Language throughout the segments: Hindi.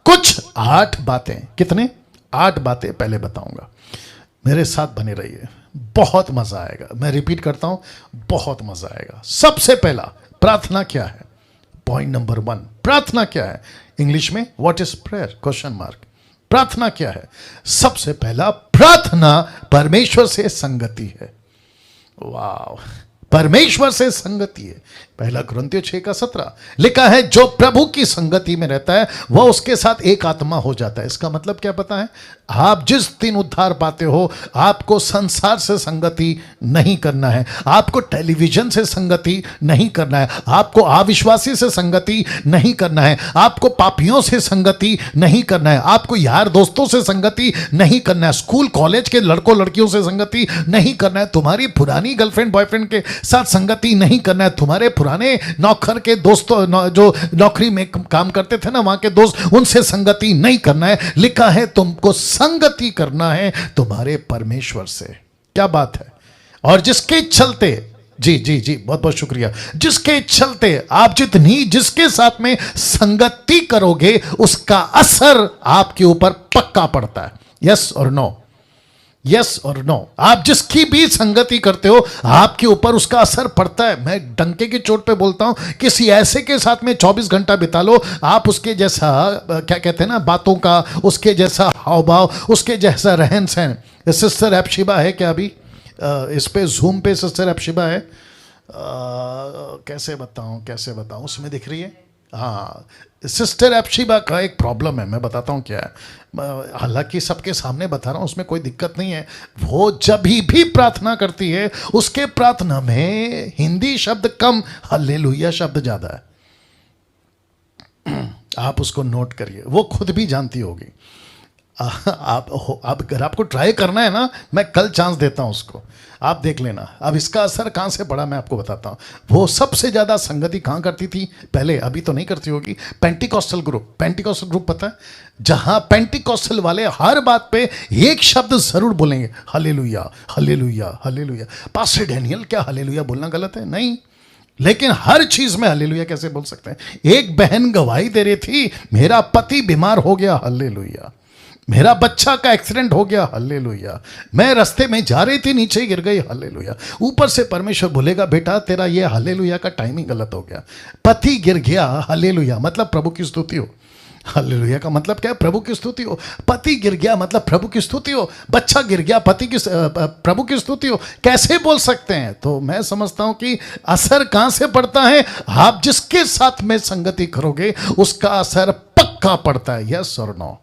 कुछ 8 बातें, कितने 8 बातें पहले बताऊंगा। मेरे साथ बने रहिए, बहुत मजा आएगा। मैं रिपीट करता हूं, बहुत मजा आएगा। सबसे पहला, प्रार्थना क्या है? पॉइंट नंबर 1, प्रार्थना क्या है? इंग्लिश में what is prayer, question mark. प्रार्थना क्या है? सबसे पहला, प्रार्थना परमेश्वर से संगति है। वाह, परमेश्वर से संगति है। पहला कुरिन्थियों 6:17 लिखा है, जो प्रभु की संगति में रहता है वह उसके साथ एक आत्मा हो जाता है। इसका मतलब क्या पता है? आप जिस दिन उद्धार पाते हो, आपको संसार से संगति नहीं करना है, आपको टेलीविजन से संगति नहीं करना है, आपको अविश्वासी से संगति नहीं करना है, आपको पापियों से संगति नहीं करना है, आपको यार दोस्तों से संगति नहीं करना है, स्कूल कॉलेज के लड़कों लड़कियों से संगति नहीं करना है, तुम्हारी पुरानी गर्लफ्रेंड बॉयफ्रेंड के साथ संगति नहीं करना है, तुम्हारे पुराने नौकर के दोस्तों जो नौकरी में काम करते थे ना, वहां के दोस्त, उनसे संगति नहीं करना है। लिखा है तुमको संगति करना है तुम्हारे परमेश्वर से। क्या बात है? और जिसके चलते, जी जी जी, बहुत बहुत शुक्रिया, जिसके चलते आप जिसके साथ में संगति करोगे उसका असर आपके ऊपर पक्का पड़ता है। यस और नो, यस और नो। आप जिसकी भी संगति करते हो आपके ऊपर उसका असर पड़ता है। मैं डंके की चोट पे बोलता हूं, किसी ऐसे के साथ में 24 घंटा बिता लो, आप उसके जैसा, क्या कहते हैं ना, बातों का, उसके जैसा हाव भाव, उसके जैसा रहन सहन। सिस्टर एप्शिबा है क्या अभी इस पे जूम पे? सिस्टर एप्शिबा है, कैसे बताऊं, उसमें दिख रही है। हाँ, सिस्टर एप्शिबा का एक प्रॉब्लम है, मैं बताता हूँ क्या है। हालांकि सबके सामने बता रहा हूँ, उसमें कोई दिक्कत नहीं है। वो जब भी प्रार्थना करती है, उसके प्रार्थना में हिंदी शब्द कम, हालेलुया शब्द ज़्यादा है। आप उसको नोट करिए, वो खुद भी जानती होगी। आप अगर आपको ट्राई करना है ना, मैं कल चांस देता हूं उसको, आप देख लेना। अब इसका असर कहां से पड़ा मैं आपको बताता हूं। वो सबसे ज्यादा संगति कहां करती थी पहले, अभी तो नहीं करती होगी, पेंटिकॉस्टल ग्रुप। पेंटिकॉस्टल ग्रुप पता है? जहां पेंटिकॉस्टल वाले हर बात पे एक शब्द जरूर बोलेंगे, hallelujah hallelujah hallelujah. Pastor Daniel, क्या हालेलुया बोलना गलत है? नहीं, लेकिन हर चीज में हालेलुया कैसे बोल सकते हैं? एक बहन गवाही दे रही थी, मेरा पति बीमार हो गया, हालेलुया। मेरा बच्चा का एक्सीडेंट हो गया, हालेलुया। मैं रास्ते में जा रही थी, नीचे गिर गई, हालेलुया। ऊपर से परमेश्वर बोलेगा, बेटा तेरा ये हालेलुया का टाइमिंग गलत हो गया। पति गिर गया, हालेलुया, मतलब प्रभु की स्तुति हो। हालेलुया का मतलब क्या है? प्रभु की स्तुति हो। पति गिर गया मतलब प्रभु की स्तुति हो। बच्चा गिर गया, प्रभु की स्तुति हो। कैसे बोल सकते हैं? तो मैं समझता हूं कि असर कहां से पड़ता है? आप जिसके साथ में संगति करोगे उसका असर पक्का पड़ता है। यस और नो,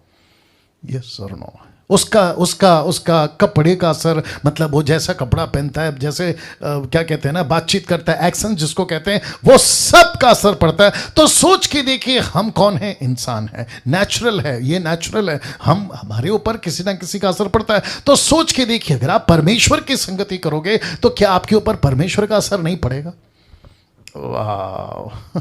यस और नो। उसका कपड़े का असर, मतलब वो जैसा कपड़ा पहनता है, जैसे क्या कहते हैं ना, बातचीत करता है, एक्शन जिसको कहते हैं, वो सब का असर पड़ता है। तो सोच के देखिए, हम कौन है? इंसान है, नेचुरल है, ये नेचुरल है, हमारे ऊपर किसी ना किसी का असर पड़ता है। तो सोच के देखिए, अगर आप परमेश्वर की संगति करोगे तो क्या आपके ऊपर परमेश्वर का असर नहीं पड़ेगा? वाह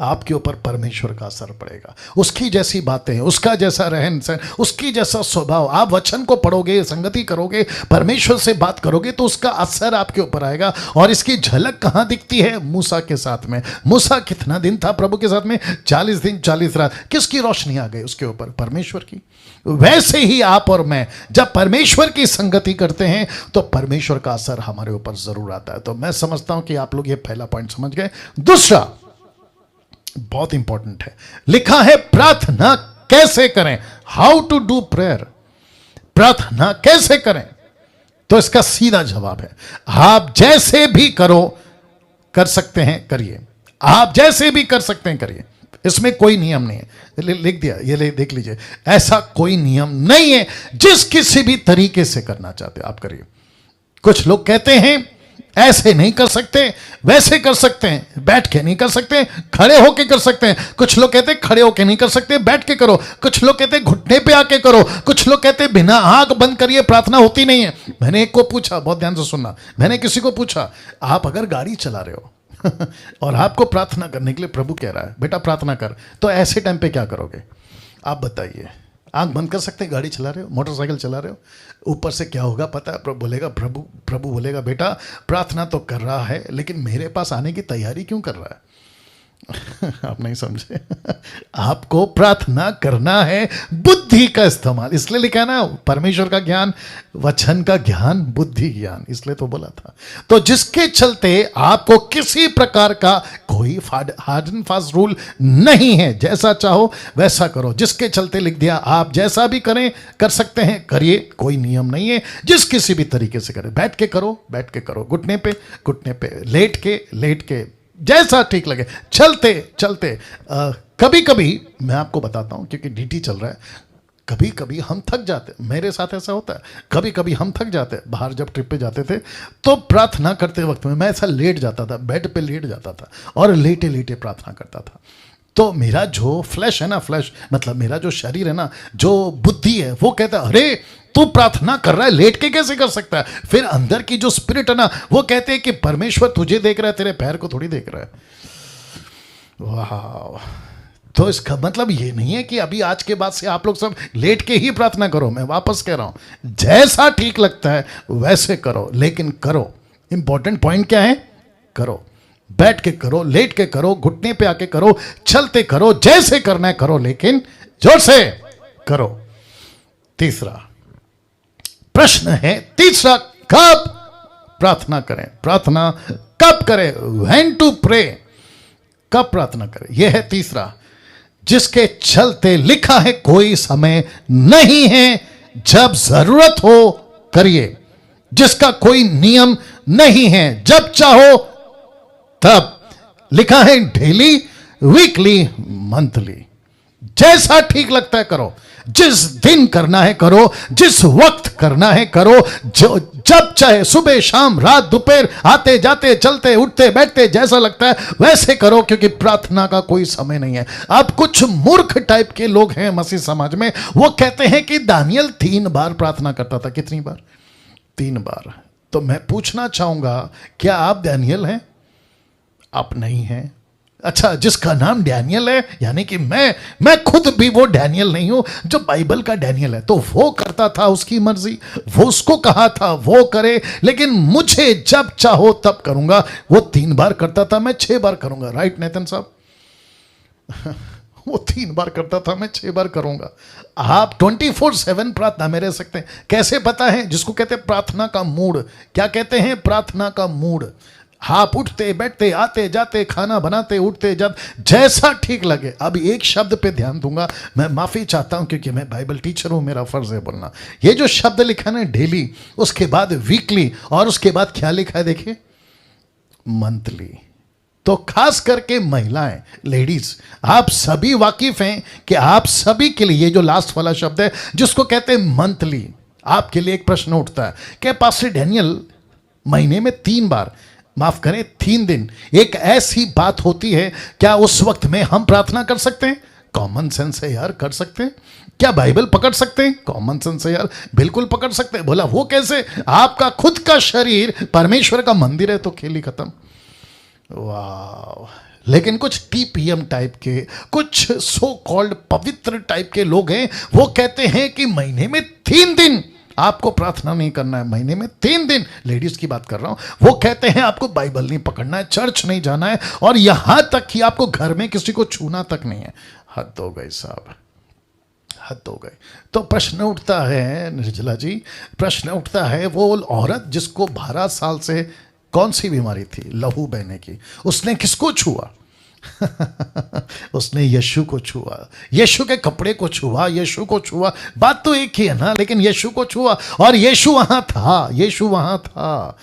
आपके ऊपर परमेश्वर का असर पड़ेगा। उसकी जैसी बातें, उसका जैसा रहन सहन, उसकी जैसा स्वभाव। आप वचन को पढ़ोगे, संगति करोगे, परमेश्वर से बात करोगे तो उसका असर आपके ऊपर आएगा। और इसकी झलक कहां दिखती है? मूसा के साथ में। मूसा कितना दिन था प्रभु के साथ में? 40 दिन 40 रात। किसकी रोशनी आ गई उसके ऊपर? परमेश्वर की। वैसे ही आप और मैं जब परमेश्वर की संगति करते हैं तो परमेश्वर का असर हमारे ऊपर जरूर आता है। तो मैं समझता हूं कि आप लोग ये पहला पॉइंट समझ गए। दूसरा बहुत इंपॉर्टेंट है, लिखा है प्रार्थना कैसे करें, हाउ टू डू प्रेयर। प्रार्थना कैसे करें? तो इसका सीधा जवाब है, आप जैसे भी कर सकते हैं करिए। आप जैसे भी कर सकते हैं करिए, इसमें कोई नियम नहीं है। लिख दिया, ये देख लीजिए, ऐसा कोई नियम नहीं है। जिस किसी भी तरीके से करना चाहते आप करिए। कुछ लोग कहते हैं ऐसे नहीं कर सकते, वैसे कर सकते हैं, बैठ के नहीं कर सकते, खड़े होके कर सकते हैं। कुछ लोग कहते हैं खड़े होके नहीं कर सकते, बैठ के करो। कुछ लोग कहते हैं घुटने पे आके करो। कुछ लोग कहते हैं बिना आंख बंद करिए प्रार्थना होती नहीं है। मैंने एक को पूछा, बहुत ध्यान से सुनना, मैंने किसी को पूछा, आप अगर गाड़ी चला रहे हो और आपको प्रार्थना करने के लिए प्रभु कह रहा है बेटा प्रार्थना कर, तो ऐसे टाइम पे क्या करोगे? आप बताइए। आंख बंद कर सकते हैं? गाड़ी चला रहे हो, मोटरसाइकिल चला रहे हो, ऊपर से क्या होगा पता है? प्रभु बोलेगा बेटा प्रार्थना तो कर रहा है, लेकिन मेरे पास आने की तैयारी क्यों कर रहा है? आप नहीं समझे। आपको प्रार्थना करना है बुद्धि का इस्तेमाल, इसलिए लिखा है ना परमेश्वर का ज्ञान, वचन का ज्ञान, बुद्धि ज्ञान, इसलिए तो बोला था। तो जिसके चलते आपको किसी प्रकार का कोई हार्ड एंड फास्ट रूल नहीं है, जैसा चाहो वैसा करो। जिसके चलते लिख दिया, आप जैसा भी करें कर सकते हैं, करिए, कोई नियम नहीं है। जिस किसी भी तरीके से करें, बैठ के करो, बैठ के करो, घुटने पे, लेट के, जैसा ठीक लगे, चलते चलते। कभी कभी मैं आपको बताता हूं, क्योंकि ड्यूटी चल रहा है, कभी कभी हम थक जाते, मेरे साथ ऐसा होता है, कभी कभी हम थक जाते। बाहर जब ट्रिप पे जाते थे तो प्रार्थना करते वक्त में मैं ऐसा लेट जाता था, बेड पे लेट जाता था और लेटे लेटे प्रार्थना करता था। तो मेरा जो फ्लैश है ना, फ्लैश मतलब मेरा जो शरीर है ना, जो बुद्धि है, वो कहता है अरे तू प्रार्थना कर रहा है, लेट के कैसे कर सकता है। फिर अंदर की जो स्पिरिट है ना, वो कहते हैं कि परमेश्वर तुझे देख रहा है, तेरे पैर को थोड़ी देख रहा है। वाह। तो इसका मतलब ये नहीं है कि अभी आज के बाद से आप लोग सब लेट के ही प्रार्थना करो। मैं वापस कह रहा हूं, जैसा ठीक लगता है वैसे करो, लेकिन करो। इंपॉर्टेंट पॉइंट क्या है? करो, बैठ के करो, लेट के करो, घुटने पे आके करो, चलते करो, जैसे करना है करो, लेकिन जोर से करो। तीसरा प्रश्न है, तीसरा, कब प्रार्थना करें? प्रार्थना कब करें? व्हेन टू प्रे, कब प्रार्थना करें, यह है तीसरा। जिसके चलते लिखा है कोई समय नहीं है, जब जरूरत हो करिए। जिसका कोई नियम नहीं है, जब चाहो तब। लिखा है डेली, वीकली, मंथली, जैसा ठीक लगता है करो। जिस दिन करना है करो, जिस वक्त करना है करो, जो जब चाहे, सुबह शाम रात दोपहर, आते जाते चलते उठते बैठते, जैसा लगता है वैसे करो, क्योंकि प्रार्थना का कोई समय नहीं है। अब कुछ मूर्ख टाइप के लोग हैं मसीह समाज में, वो कहते हैं कि दानियल 3 बार प्रार्थना करता था। कितनी बार? 3 बार। तो मैं पूछना चाहूंगा, क्या आप दानियल हैं? आप नहीं हैं। अच्छा, जिसका नाम डैनियल है, यानी कि मैं खुद भी वो डैनियल नहीं हूं जो बाइबल का डैनियल है। तो वो करता था उसकी मर्जी, वो उसको कहा था वो करे, लेकिन मुझे जब चाहो तब करूंगा। वो 3 बार करता था, मैं 6 बार करूंगा। राइट नेतन साहब? वो 3 बार करता था, मैं 6 बार करूंगा। आप 24/7 प्रार्थना में रह सकते हैं। कैसे पता है? जिसको कहते हैं प्रार्थना का मूड। क्या कहते हैं? प्रार्थना का मूड। आप उठते बैठते, आते जाते, खाना बनाते, उठते, जब जैसा ठीक लगे। अब एक शब्द पे ध्यान दूंगा, मैं माफी चाहता हूं क्योंकि मैं बाइबल टीचर हूं, मेरा फर्ज है बोलना। ये जो शब्द लिखा है ना, डेली, उसके बाद वीकली, और उसके बाद क्या लिखा है देखिए, मंथली। तो खास करके महिलाएं, लेडीज, आप सभी वाकिफ हैं कि आप सभी के लिए ये जो लास्ट वाला शब्द है जिसको कहते हैं मंथली, आपके लिए एक प्रश्न उठता है कि पास्टर डैनियल, महीने में 3 बार, माफ करें 3 दिन, एक ऐसी बात होती है, क्या उस वक्त में हम प्रार्थना कर सकते हैं? कॉमन सेंस है यार, कर सकते हैं। क्या बाइबल पकड़ सकते हैं? कॉमन सेंस है यार, बिल्कुल पकड़ सकते हैं। बोला वो कैसे? आपका खुद का शरीर परमेश्वर का मंदिर है, तो खेल ही खत्म। वाह। लेकिन कुछ टीपीएम टाइप के, कुछ सो कॉल्ड पवित्र टाइप के लोग हैं, वो कहते हैं कि महीने में 3 दिन आपको प्रार्थना नहीं करना है। महीने में 3 दिन, लेडीज की बात कर रहा हूं। वो कहते हैं आपको बाइबल नहीं पकड़ना है, चर्च नहीं जाना है, और यहां तक कि आपको घर में किसी को छूना तक नहीं है। हद हो गई साहब, हद हो गई। तो प्रश्न उठता है निर्जला जी, प्रश्न उठता है, वो औरत जिसको 12 साल से कौन सी बीमारी थी? लहू बहने की। उसने किसको छुआ? उसने यीशु को छुआ, यीशु के कपड़े को छुआ, यीशु को छुआ। बात तो एक ही है ना, लेकिन यीशु को छुआ, और यीशु वहां था, यीशु वहां था।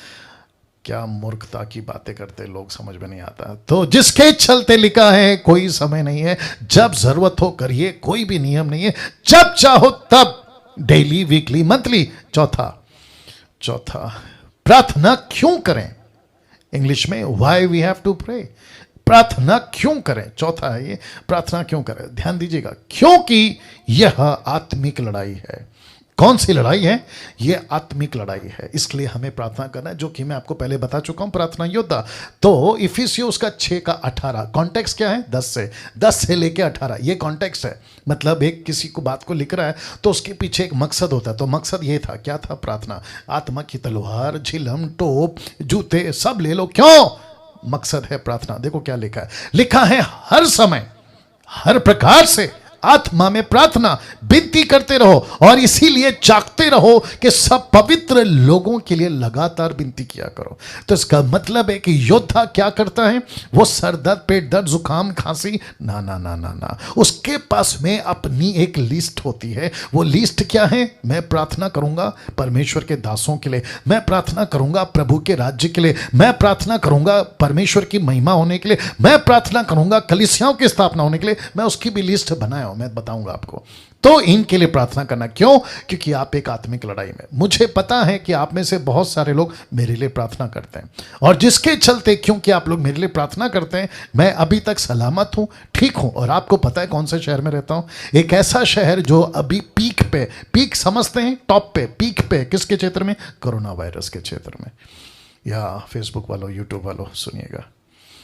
क्या मूर्खता की बातें करते लोग, समझ में नहीं आता। तो जिसके चलते लिखा है कोई समय नहीं है, जब जरूरत हो करिए, कोई भी नियम नहीं है, जब चाहो तब, डेली, वीकली, मंथली। चौथा प्रार्थना क्यों करें? इंग्लिश में why we have to pray. प्रार्थना क्यों करें? चौथा है ये, प्रार्थना क्यों करें। ध्यान दीजिएगा, क्योंकि यह आत्मिक लड़ाई है। कौन सी लड़ाई है? ये आत्मिक लड़ाई है, इसलिए हमें प्रार्थना करना है, जो कि मैं आपको पहले बता चुका हूं, प्रार्थना योद्धा। तो इफिसियों उसका 6:18, कॉन्टेक्स्ट क्या है? 10 से लेके 18, ये कॉन्टेक्स्ट है। मतलब एक किसी को बात को लिख रहा है तो उसके पीछे एक मकसद होता है। तो मकसद ये था, क्या था? प्रार्थना। आत्मा की तलवार, झिलम, टोप, जूते सब ले लो। क्यों? मकसद है प्रार्थना। देखो क्या लिखा है, लिखा है हर समय हर प्रकार से आत्मा में प्रार्थना विनती करते रहो और इसीलिए जागते रहो कि सब पवित्र लोगों के लिए लगातार विनती किया करो। तो इसका मतलब है कि योद्धा क्या करता है, वो सर दर्द, पेट दर्द, जुकाम, खांसी, ना ना ना ना ना, उसके पास में अपनी एक लिस्ट होती है। वो लिस्ट क्या है, मैं प्रार्थना करूंगा परमेश्वर के दासों के लिए, मैं प्रार्थना करूंगा प्रभु के राज्य के लिए, मैं प्रार्थना करूंगा परमेश्वर की महिमा होने के लिए, मैं प्रार्थना करूंगा कलीसियाओं की स्थापना होने के लिए। मैं उसकी भी लिस्ट बनाया, मैं बताऊंगा आपको। तो इनके लिए प्रार्थना करना क्यों, क्योंकि आप एक आत्मिक लड़ाई में, मुझे पता है कि आप में से बहुत सारे लोग मेरे लिए प्रार्थना करते हैं और जिसके चलते, क्योंकि आप लोग मेरे लिए प्रार्थना करते हैं, मैं अभी तक सलामत हूं, ठीक हूं। और आपको पता है कौन से शहर में रहता हूं, एक ऐसा शहर जो अभी पीक पे, पीक समझते हैं, टॉप पे, पीक पे किसके क्षेत्र में, कोरोना वायरस के क्षेत्र में। या फेसबुक वालों, यूट्यूब वालों सुनिएगा,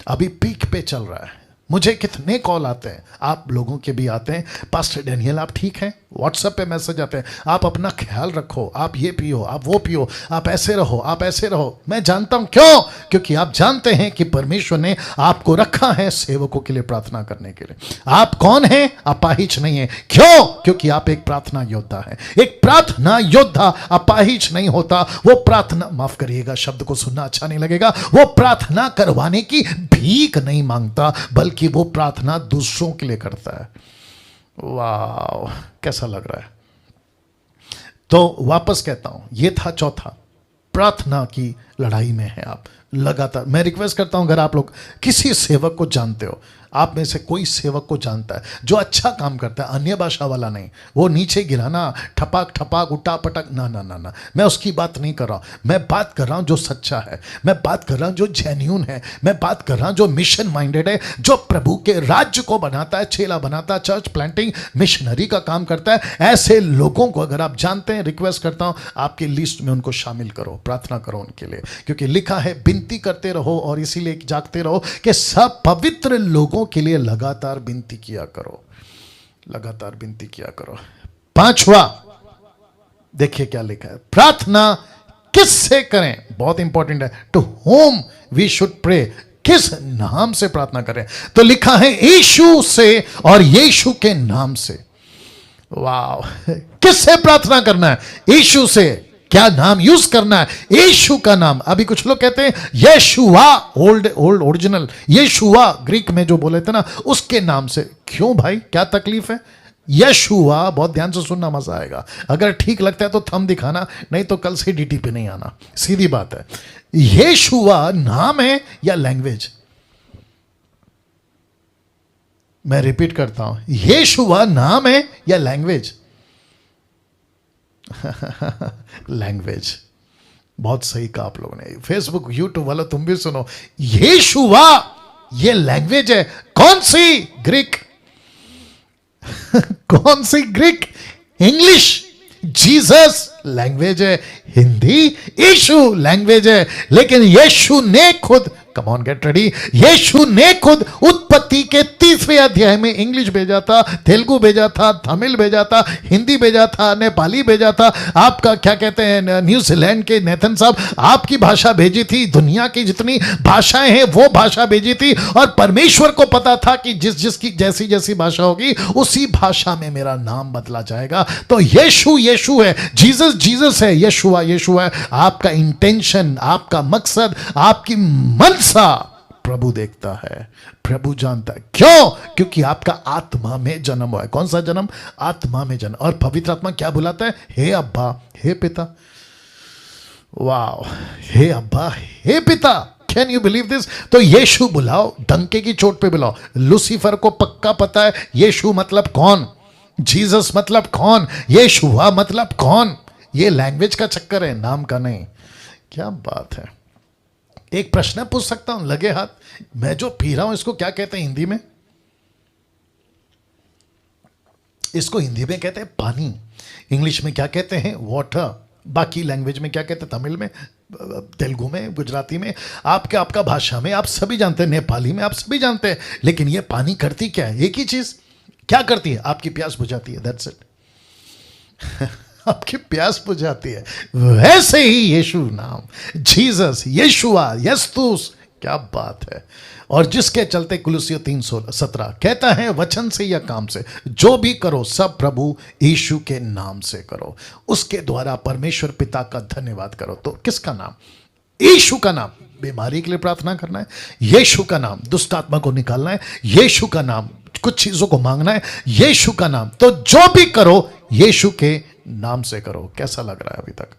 अभी पीक पे चल रहा है। मुझे कितने कॉल आते हैं, आप लोगों के भी आते हैं, पास्टर डैनियल आप ठीक हैं, व्हाट्सएप पे मैसेज आते हैं, आप अपना ख्याल रखो, आप ये पियो, आप वो पियो, आप ऐसे रहो, आप ऐसे रहो। मैं जानता हूं क्यों, क्योंकि आप जानते हैं कि परमेश्वर ने आपको रखा है सेवकों के लिए प्रार्थना करने के लिए। आप कौन हैं, अपाहिज नहीं है। क्यों, क्योंकि आप एक प्रार्थना योद्धा है। एक प्रार्थना योद्धा अपाहिज नहीं होता, वो प्रार्थना, माफ करिएगा शब्द को सुनना अच्छा नहीं लगेगा, वो प्रार्थना करवाने की भीख नहीं मांगता, बल्कि कि वो प्रार्थना दूसरों के लिए करता है। वाह, कैसा लग रहा है। तो वापस कहता हूं, ये था चौथा, प्रार्थना की लड़ाई में है आप लगातार। मैं रिक्वेस्ट करता हूं, अगर आप लोग किसी सेवक को जानते हो, आप में से कोई सेवक को जानता है जो अच्छा काम करता है, अन्य भाषा वाला नहीं, वो नीचे गिराना, ठपाक ठपाक, उटा पटक, ना ना ना ना, मैं उसकी बात नहीं कर रहा हूं। मैं बात कर रहा हूं जो सच्चा है, मैं बात कर रहा हूं जो जेन्युइन है, मैं बात कर रहा हूं जो मिशन माइंडेड है, जो प्रभु के राज्य को बनाता है, चेला बनाता है, चर्च प्लांटिंग, मिशनरी का काम करता है। ऐसे लोगों को अगर आप जानते हैं, रिक्वेस्ट करता हूं आपकी लिस्ट में उनको शामिल करो, प्रार्थना करो उनके लिए, क्योंकि लिखा है विनती करते रहो और इसीलिए जागते रहो कि सब पवित्र लोगों के लिए लगातार विनती किया करो, लगातार विनती किया करो। पांचवा देखिए क्या लिखा है, प्रार्थना किससे करें, बहुत इंपॉर्टेंट है, to whom we should pray, किस नाम से प्रार्थना करें। तो लिखा है यीशु से और यीशु के नाम से। वाह, किससे प्रार्थना करना है, यीशु से। क्या नाम यूज करना है, यीशु का नाम। अभी कुछ लोग कहते हैं यशुआ, ओल्ड ओरिजिनल यशुआ, ग्रीक में जो बोले थे ना, उसके नाम से। क्यों भाई, क्या तकलीफ है, यशुआ, बहुत ध्यान से सुनना, मजा आएगा। अगर ठीक लगता है तो थंब दिखाना, नहीं तो कल से डीटी पे नहीं आना, सीधी बात है। यशुआ नाम है या लैंग्वेज, मैं रिपीट करता हूं, यशुआ नाम है या लैंग्वेज। लैंग्वेज, बहुत सही कहा आप लोगों ने। फेसबुक यूट्यूब वाला तुम भी सुनो, यीशुआ ये लैंग्वेज है। कौन सी, ग्रीक। कौन सी, ग्रीक। इंग्लिश जीसस लैंग्वेज है, हिंदी यीशु लैंग्वेज है। लेकिन यीशु ने खुद, कम ऑन गेट रेडी, यीशु ने खुद उत्पत्ति के 30वें अध्याय में इंग्लिश भेजा था, तेलुगु भेजा था, तमिल भेजा था, हिंदी भेजा था, नेपाली भेजा था, आपका क्या कहते हैं न्यूजीलैंड के नेथन साहब आपकी भाषा भेजी थी, दुनिया की जितनी भाषाएं हैं वो भाषा भेजी थी। और परमेश्वर को पता था कि जिसकी जैसी जैसी भाषा होगी उसी भाषा में मेरा नाम बदला जाएगा। तो यीशु यीशु है, जीसस जीसस है, यशुआ यशुआ है। आपका इंटेंशन, आपका मकसद, आपकी मनसा प्रभु देखता है, प्रभु जानता है। क्यों, क्योंकि आपका आत्मा में जन्म हुआ है। कौन सा जन्म, आत्मा में जन्म। और पवित्र आत्मा क्या बुलाता है, हे अब्बा, हे पिता। वाह, हे अब्बा, हे पिता। Can you believe this. तो यीशु बुलाओ, डंके की चोट पे बुलाओ। लूसीफर को पक्का पता है यीशु मतलब कौन, जीसस मतलब कौन, यशुआ मतलब कौन। ये लैंग्वेज का चक्कर है, नाम का नहीं। क्या बात है। एक प्रश्न पूछ सकता हूं, लगे हाथ, मैं जो पी रहा हूं इसको क्या कहते हैं हिंदी में? इसको हिंदी में कहते हैं पानी, इंग्लिश में क्या कहते हैं, वाटर, बाकी लैंग्वेज में क्या कहते हैं, तमिल में, तेलुगु में, गुजराती में, आपका भाषा में आप सभी जानते हैं, नेपाली में आप सभी जानते हैं। लेकिन ये पानी करती क्या है, एक ही चीज क्या करती है, आपकी प्यास बुझाती है, दैट्स इट। आपकी प्यास बुझाती है। वैसे ही यीशु नाम, जीसस, यशुआ, यस्तुस, क्या बात है। और जिसके चलते कुलुसियों 3:17 कहता है, वचन से या काम से जो भी करो सब प्रभु यीशु के नाम से करो, उसके द्वारा परमेश्वर पिता का धन्यवाद करो। तो किसका नाम? यीशु का नाम। बीमारी के लिए प्रार्थना करना है, यीशु का नाम। दुष्ट आत्मा को निकालना है, यीशु का नाम। कुछ चीजों को मांगना है, यीशु का नाम। तो जो भी करो यीशु के नाम से करो। कैसा लग रहा है अभी तक?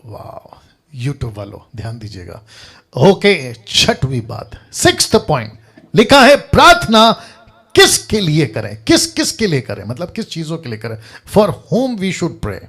वाह, यूट्यूब वालों ध्यान दीजिएगा। ओके, 6वीं बात, 6th पॉइंट लिखा है, प्रार्थना किसके लिए करें? किस के लिए करें, मतलब किस चीजों के लिए करें? For whom we should pray.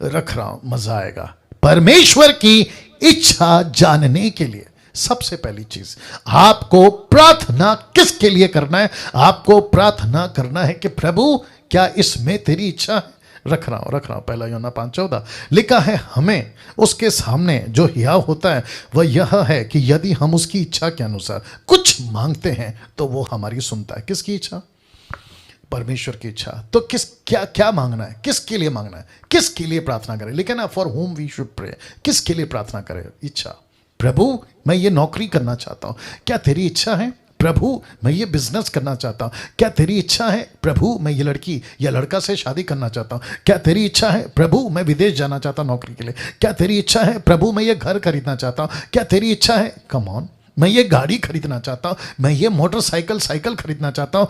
रख रहा हूं, मजा आएगा। परमेश्वर की इच्छा जानने के लिए सबसे पहली चीज आपको प्रार्थना किसके लिए करना है? आपको प्रार्थना करना है कि प्रभु क्या इसमें तेरी इच्छा है? रख रहा हूं। पहला यूहन्ना 5:14 लिखा है, हमें उसके सामने जो हियाव होता है वह यह है कि यदि हम उसकी इच्छा के अनुसार कुछ मांगते हैं तो वो हमारी सुनता है। किसकी इच्छा? परमेश्वर की इच्छा। तो क्या मांगना है? किसके लिए मांगना है? किसके लिए प्रार्थना करें? लेकिन ना, for whom we should pray. किसके लिए प्रार्थना करें? इच्छा। प्रभु मैं ये नौकरी करना चाहता हूं, क्या तेरी इच्छा है? प्रभु मैं ये बिजनेस करना चाहता हूं, क्या तेरी इच्छा है? प्रभु मैं ये लड़की या लड़का से शादी करना चाहता हूं, क्या तेरी इच्छा है? प्रभु मैं विदेश जाना चाहता हूं नौकरी के लिए, क्या तेरी इच्छा है? प्रभु मैं ये घर खरीदना चाहता हूं, क्या तेरी इच्छा है? कम ऑन, मैं ये गाड़ी खरीदना चाहता हूं, मैं ये मोटरसाइकिल खरीदना चाहता हूं।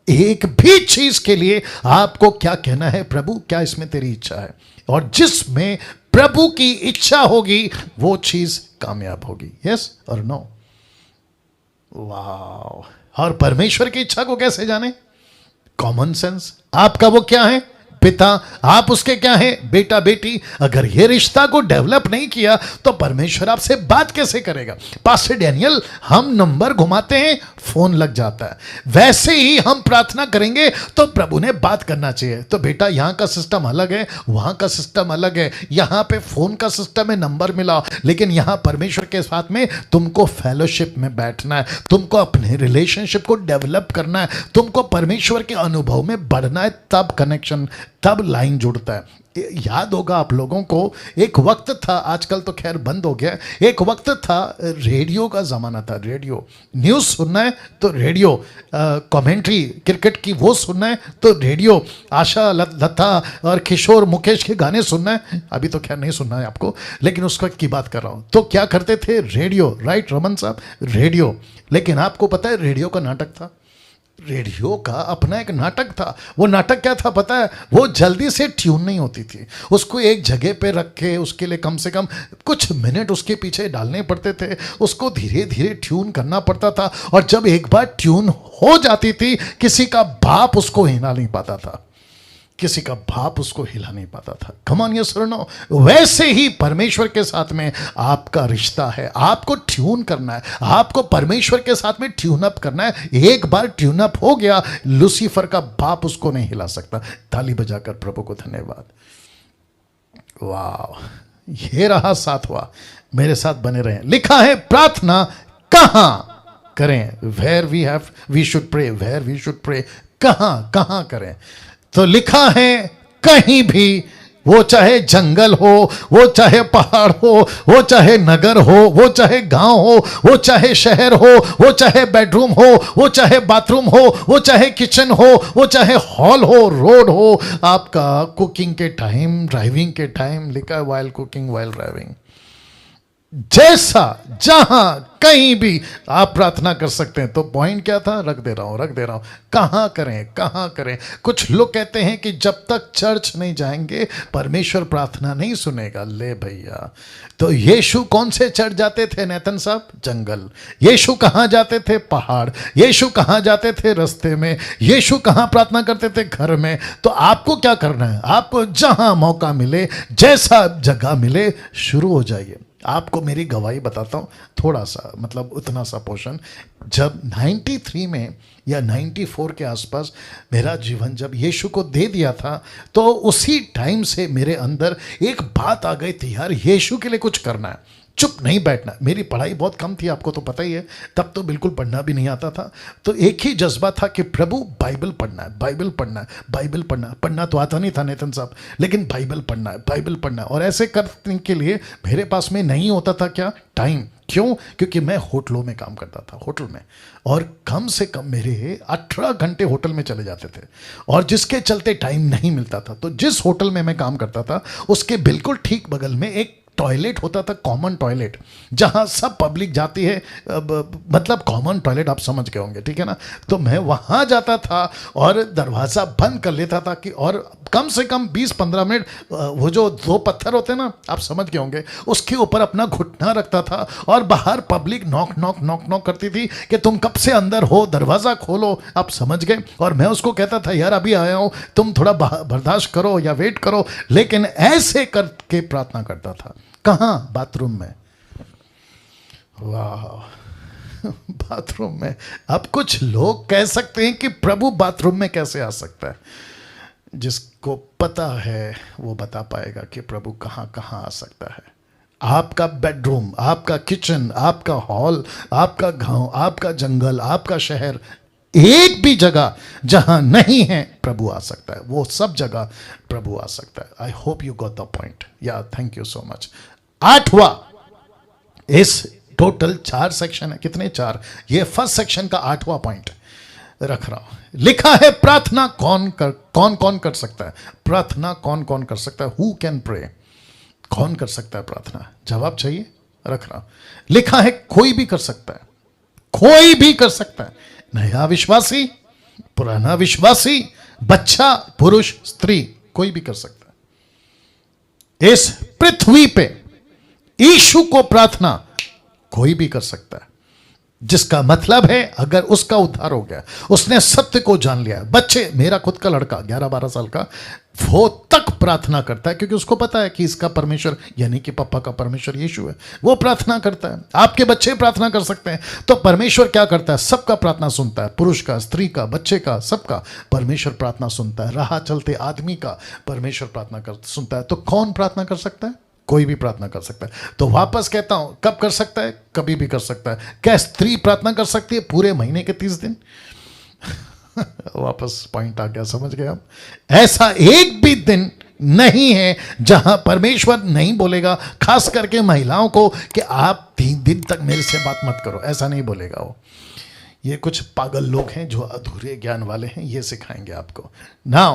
एक भी चीज के लिए आपको क्या कहना है? प्रभु क्या इसमें तेरी इच्छा है? और जिसमें प्रभु की इच्छा होगी वो चीज कामयाब होगी। यस और नो? वाह। और परमेश्वर की इच्छा को कैसे जाने? Common sense. आपका वो क्या है? पिता। आप उसके क्या है? बेटा बेटी। अगर ये रिश्ता को डेवलप नहीं किया तो परमेश्वर आपसे बात कैसे करेगा? पास्टर डैनियल, हम नंबर घुमाते हैं, फोन लग जाता है। वैसे ही हम प्रार्थना करेंगे तो प्रभु ने बात करना चाहिए। तो बेटा यहां का सिस्टम अलग है, वहां का सिस्टम अलग है, यहां पे फोन का सिस्टम है, नंबर मिलाओ। लेकिन यहां परमेश्वर के साथ में तुमको फेलोशिप में बैठना है, तुमको अपने रिलेशनशिप को डेवलप करना है, तुमको परमेश्वर के अनुभव में बढ़ना है, तब कनेक्शन, तब लाइन जुड़ता है। याद होगा आप लोगों को, एक वक्त था, आजकल तो खैर बंद हो गया, एक वक्त था रेडियो का ज़माना था। रेडियो न्यूज़ सुनना है तो रेडियो, कमेंट्री क्रिकेट की वो सुनना है तो रेडियो, आशा लता और किशोर मुकेश के गाने सुनना है। अभी तो खैर नहीं सुनना है आपको, लेकिन उस वक्त की बात कर रहा हूँ। तो क्या करते थे? रेडियो। राइट रमन साहब, रेडियो। लेकिन आपको पता है रेडियो का नाटक था, रेडियो का अपना एक नाटक था। वो नाटक क्या था पता है? वो जल्दी से ट्यून नहीं होती थी, उसको एक जगह पे रख के उसके लिए कम से कम कुछ मिनट उसके पीछे डालने पड़ते थे, उसको धीरे धीरे ट्यून करना पड़ता था। और जब एक बार ट्यून हो जाती थी, किसी का बाप उसको हिला नहीं पाता था, किसी का बाप उसको हिला नहीं पाता था। कम ऑन यस और नो? वैसे ही परमेश्वर के साथ में आपका रिश्ता है, आपको ट्यून करना है, आपको परमेश्वर के साथ में ट्यून अप करना है। एक बार ट्यून अप हो गया, लूसीफर का बाप उसको नहीं हिला सकता। ताली बजाकर प्रभु को धन्यवाद। वाह, ये रहा 7वां। मेरे साथ बने रहें। लिखा है, प्रार्थना कहां करें? Where we should pray, where we should pray. कहां करें? तो लिखा है, कहीं भी, वो चाहे जंगल हो, वो चाहे पहाड़ हो, वो चाहे नगर हो, वो चाहे गांव हो, वो चाहे शहर हो, वो चाहे बेडरूम हो, वो चाहे बाथरूम हो, वो चाहे किचन हो, वो चाहे हॉल हो, रोड हो, आपका कुकिंग के टाइम, ड्राइविंग के टाइम। लिखा है वाइल कुकिंग वाइल ड्राइविंग। जैसा जहां कहीं भी आप प्रार्थना कर सकते हैं। तो पॉइंट क्या था? रख दे रहा हूं। कहां करें? कुछ लोग कहते हैं कि जब तक चर्च नहीं जाएंगे परमेश्वर प्रार्थना नहीं सुनेगा। ले भैया, तो यीशु कौन से चर्च जाते थे नेतन साहब? जंगल। यीशु कहां जाते थे? पहाड़। यीशु कहां जाते थे? रास्ते में। यीशु कहां प्रार्थना करते थे? घर में। तो आपको क्या करना है? आपको जहां मौका मिले, जैसा जगह मिले, शुरू हो जाइए। आपको मेरी गवाही बताता हूँ, थोड़ा सा, मतलब उतना सा पोर्शन। जब 93 में या 94 के आसपास मेरा जीवन जब यीशु को दे दिया था, तो उसी टाइम से मेरे अंदर एक बात आ गई थी, यार यीशु के लिए कुछ करना है। चुप नहीं बैठना। मेरी पढ़ाई बहुत कम थी, आपको तो पता ही है, तब तो बिल्कुल पढ़ना भी नहीं आता था। तो एक ही जज्बा था कि प्रभु बाइबल पढ़ना है, बाइबल पढ़ना है, बाइबल पढ़ना है। पढ़ना तो आता नहीं था नेतन साहब, लेकिन बाइबल पढ़ना है, बाइबल पढ़ना है। और ऐसे करने के लिए मेरे पास में नहीं होता था क्या, टाइम। क्यों? क्योंकि मैं होटलों में काम करता था, होटल में, और कम से कम मेरे 18 घंटे होटल में चले जाते थे, और जिसके चलते टाइम नहीं मिलता था। तो जिस होटल में मैं काम करता था उसके बिल्कुल ठीक बगल में एक टॉयलेट होता था, कॉमन टॉयलेट, जहां सब पब्लिक जाती है, मतलब कॉमन टॉयलेट, आप समझ गए होंगे, ठीक है ना। तो मैं वहां जाता था और दरवाजा बंद कर लेता था कि, और कम से कम 20-15 मिनट वो जो 2 पत्थर होते हैं ना, आप समझ गए होंगे, उसके ऊपर अपना घुटना रखता था, और बाहर public knock knock knock knock करती थी कि तुम कब से अंदर हो, दरवाजा खोलो, आप समझ गए। और मैं उसको कहता था, यार अभी आया हूं, तुम थोड़ा बर्दाश्त करो या वेट करो। लेकिन ऐसे करके प्रार्थना करता था। कहां? बाथरूम में। वाह, बाथरूम में। अब कुछ लोग कह सकते हैं कि प्रभु बाथरूम में कैसे आ सकता है। जिसको पता है वो बता पाएगा कि प्रभु कहां कहां आ सकता है। आपका बेडरूम, आपका किचन, आपका हॉल, आपका गांव, आपका जंगल, आपका शहर, एक भी जगह जहां नहीं है प्रभु आ सकता है। वो सब जगह प्रभु आ सकता है। I hope you got the point. या थैंक यू सो मच। 8वां, इस टोटल 4 सेक्शन है, कितने? 4। ये फर्स्ट सेक्शन का 8वां पॉइंट रख रहा हूं। लिखा है प्रार्थना कौन कौन कर सकता है? प्रार्थना कौन कौन कर सकता है? Who can pray? कौन कर सकता है प्रार्थना? जवाब चाहिए, रख रहा हूं। लिखा है कोई भी कर सकता है, कोई भी कर सकता है। नया विश्वासी, पुराना विश्वासी, बच्चा, पुरुष, स्त्री, कोई भी कर सकता है। इस पृथ्वी पे यीशु को प्रार्थना कोई भी कर सकता है। जिसका मतलब है अगर उसका उद्धार हो गया, उसने सत्य को जान लिया। बच्चे, मेरा खुद का लड़का 11-12 साल का, वो तक प्रार्थना करता है क्योंकि उसको पता है कि इसका परमेश्वर यानी कि पापा का परमेश्वर यीशु है। वो प्रार्थना करता है। आपके बच्चे प्रार्थना कर सकते हैं। तो परमेश्वर क्या करता है? सबका प्रार्थना सुनता है, पुरुष का, स्त्री का, बच्चे का, सबका परमेश्वर प्रार्थना सुनता है। राह चलते आदमी का परमेश्वर प्रार्थना सुनता है। तो कौन प्रार्थना कर सकता है? कोई भी प्रार्थना कर सकता है। तो वापस कहता हूं, कब कर सकता है? कभी भी कर सकता है। क्या स्त्री प्रार्थना कर सकती है पूरे महीने के 30 दिन? वापस पॉइंट आ गया, समझ गए आप? ऐसा एक भी दिन नहीं है जहां परमेश्वर नहीं बोलेगा, खास करके महिलाओं को, कि आप 3 दिन तक मेरे से बात मत करो। ऐसा नहीं बोलेगा वो। ये कुछ पागल लोग हैं जो अधूरे ज्ञान वाले हैं, ये सिखाएंगे आपको। नाउ